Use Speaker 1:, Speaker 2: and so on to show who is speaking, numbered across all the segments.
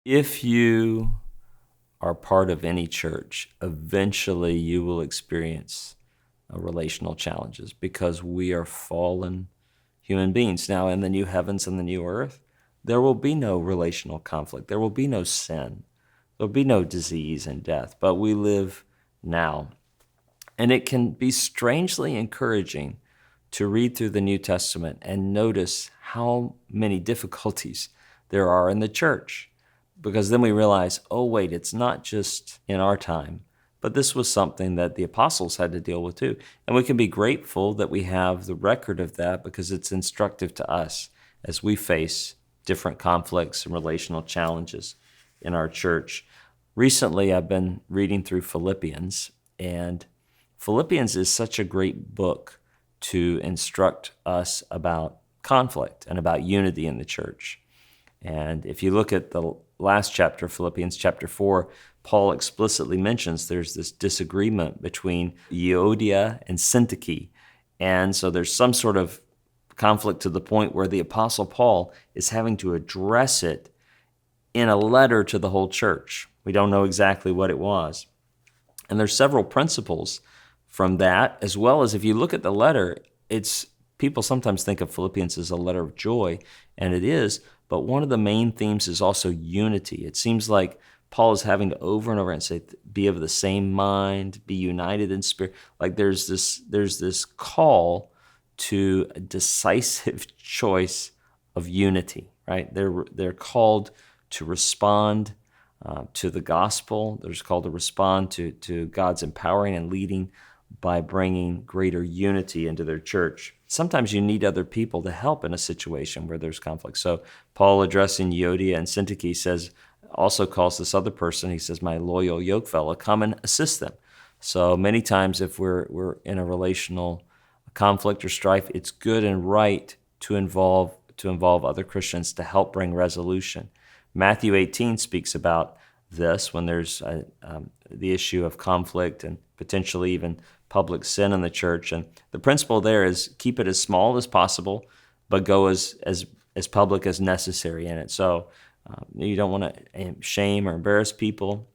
Speaker 1: If you are part of any church, eventually you will experience relational challenges because we are fallen human beings. Now, in the new heavens and the new earth, there will be no relational conflict. There will be no sin. There will be no disease and death, but we live now. And it can be strangely encouraging to read through the New Testament and notice how many difficulties there are in the church. Because then we realize, oh, wait, it's not just in our time, but this was something that the apostles had to deal with too. And we can be grateful that we have the record of that because it's instructive to us as we face different conflicts and relational challenges in our church. Recently, I've been reading through Philippians, and Philippians is such a great book to instruct us about conflict and about unity in the church. And if you look at the last chapter, Philippians chapter 4, Paul explicitly mentions there's this disagreement between Euodia and Syntyche. And so there's some sort of conflict to the point where the Apostle Paul is having to address it in a letter to the whole church. We don't know exactly what it was. And there's several principles from that, as well as if you look at the letter, people sometimes think of Philippians as a letter of joy, and it is, but one of the main themes is also unity. It seems like Paul is having to over and over and say, be of the same mind, be united in spirit. Like there's this call to a decisive choice of unity, right? They're called to respond to the gospel. They're called to respond to God's empowering and leading by bringing greater unity into their church. Sometimes you need other people to help in a situation where there's conflict. So Paul, addressing Euodia and Syntyche, also calls this other person, he says, my loyal yokefellow, come and assist them. So many times if we're in a relational conflict or strife, it's good and right to involve other Christians to help bring resolution. Matthew 18 speaks about this when there's the issue of conflict and potentially even public sin in the church. And the principle there is keep it as small as possible, but go as public as necessary in it. So you don't want to shame or embarrass people,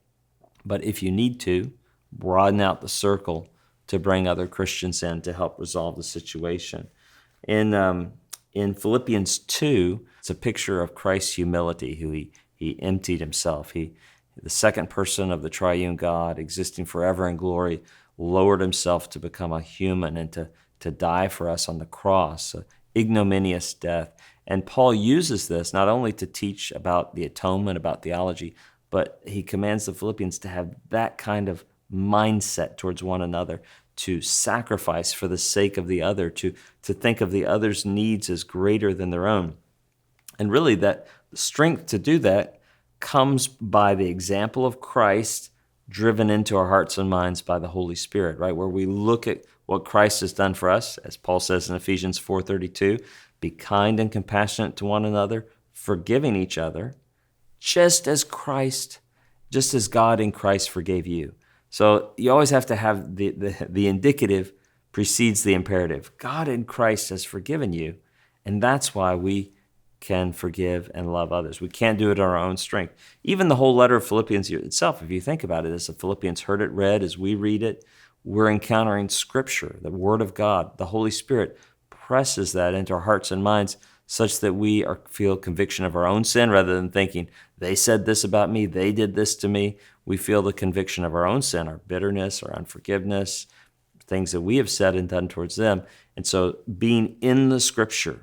Speaker 1: but if you need to, broaden out the circle to bring other Christians in to help resolve the situation. In Philippians 2, it's a picture of Christ's humility, who he emptied himself. The second person of the triune God, existing forever in glory, lowered himself to become a human and to die for us on the cross, an ignominious death. And Paul uses this not only to teach about the atonement, about theology, but he commands the Philippians to have that kind of mindset towards one another, to sacrifice for the sake of the other, to think of the other's needs as greater than their own. And really that strength to do that comes by the example of Christ driven into our hearts and minds by the Holy Spirit, right? Where we look at what Christ has done for us, as Paul says in Ephesians 4:32, be kind and compassionate to one another, forgiving each other, just as God in Christ forgave you. So you always have to have the indicative precedes the imperative. God in Christ has forgiven you, and that's why we can forgive and love others. We can't do it on our own strength. Even the whole letter of Philippians itself, if you think about it, as the Philippians heard it read, as we read it, we're encountering Scripture, the Word of God. The Holy Spirit presses that into our hearts and minds such that we feel conviction of our own sin rather than thinking, they said this about me, they did this to me. We feel the conviction of our own sin, our bitterness, our unforgiveness, things that we have said and done towards them. And so being in the Scripture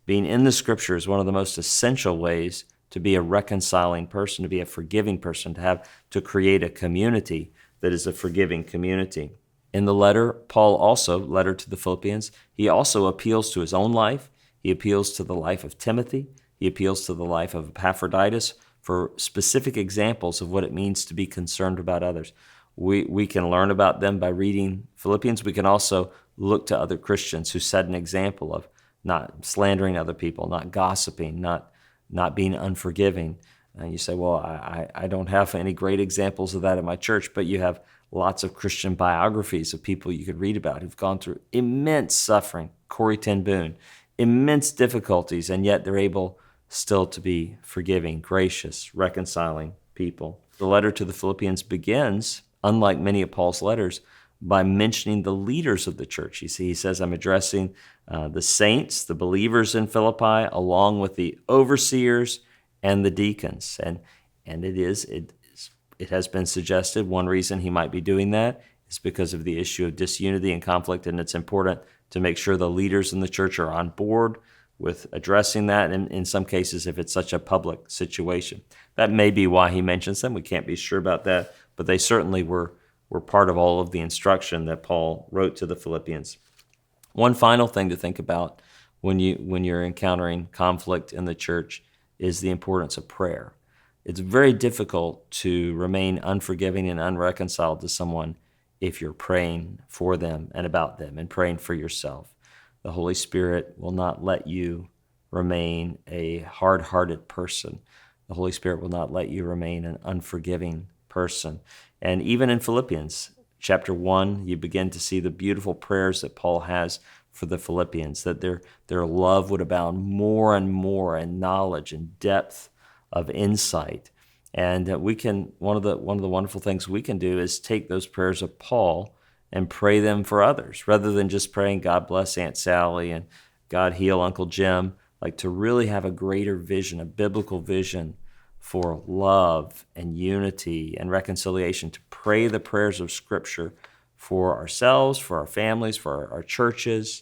Speaker 1: is one of the most essential ways to be a reconciling person, to be a forgiving person, to create a community that is a forgiving community. In the letter, letter to the Philippians, he also appeals to his own life. He appeals to the life of Timothy. He appeals to the life of Epaphroditus for specific examples of what it means to be concerned about others. We can learn about them by reading Philippians. We can also look to other Christians who set an example of not slandering other people, not gossiping, not being unforgiving. And you say, well, I don't have any great examples of that in my church, but you have lots of Christian biographies of people you could read about who've gone through immense suffering. Corrie ten Boom, immense difficulties, and yet they're able still to be forgiving, gracious, reconciling people. The letter to the Philippians begins, unlike many of Paul's letters, by mentioning the leaders of the church. You see, he says, I'm addressing the saints, the believers in Philippi, along with the overseers and the deacons. And it has been suggested one reason he might be doing that is because of the issue of disunity and conflict, and it's important to make sure the leaders in the church are on board with addressing that, and in some cases, if it's such a public situation. That may be why he mentions them. We can't be sure about that, but they certainly were part of all of the instruction that Paul wrote to the Philippians. One final thing to think about when you're encountering conflict in the church is the importance of prayer. It's very difficult to remain unforgiving and unreconciled to someone if you're praying for them and about them and praying for yourself. The Holy Spirit will not let you remain a hard-hearted person. The Holy Spirit will not let you remain an unforgiving person. And even in Philippians chapter 1, you begin to see the beautiful prayers that Paul has for the Philippians, that their love would abound more and more in knowledge and depth of insight. And one of the wonderful things we can do is take those prayers of Paul and pray them for others, rather than just praying, God bless Aunt Sally and God heal Uncle Jim, like to really have a greater vision, a biblical vision for love and unity and reconciliation, to pray the prayers of Scripture for ourselves, for our families, for our churches,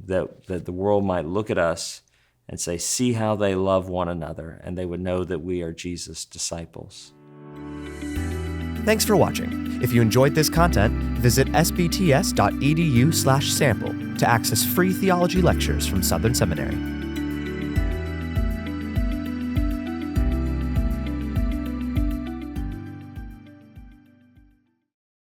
Speaker 1: that the world might look at us and say, see how they love one another, and they would know that we are Jesus' disciples.
Speaker 2: Thanks for watching. If you enjoyed this content, visit sbts.edu/sample to access free theology lectures from Southern Seminary.